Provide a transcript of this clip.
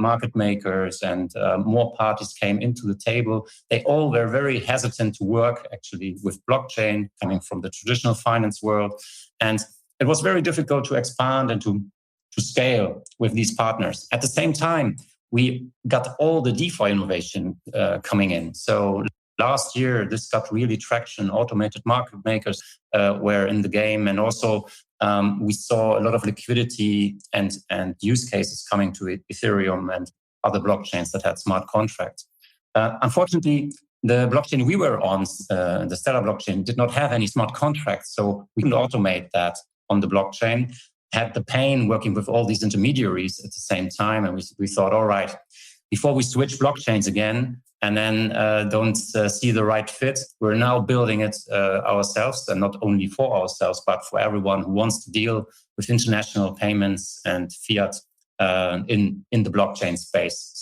market makers and more parties came into the table. They all were very hesitant to work actually with blockchain, coming from the traditional finance world. And it was very difficult to expand and to scale with these partners. At the same time, we got all the DeFi innovation coming in. So last year, this got really traction. Automated market makers were in the game. And also we saw a lot of liquidity and use cases coming to Ethereum and other blockchains that had smart contracts. Unfortunately, the blockchain we were on, the Stellar blockchain, did not have any smart contracts. So we couldn't automate that on the blockchain. Had the pain working with all these intermediaries at the same time. And we thought, all right, before we switch blockchains again and then don't see the right fit, we're now building it ourselves, and not only for ourselves, but for everyone who wants to deal with international payments and fiat in the blockchain space.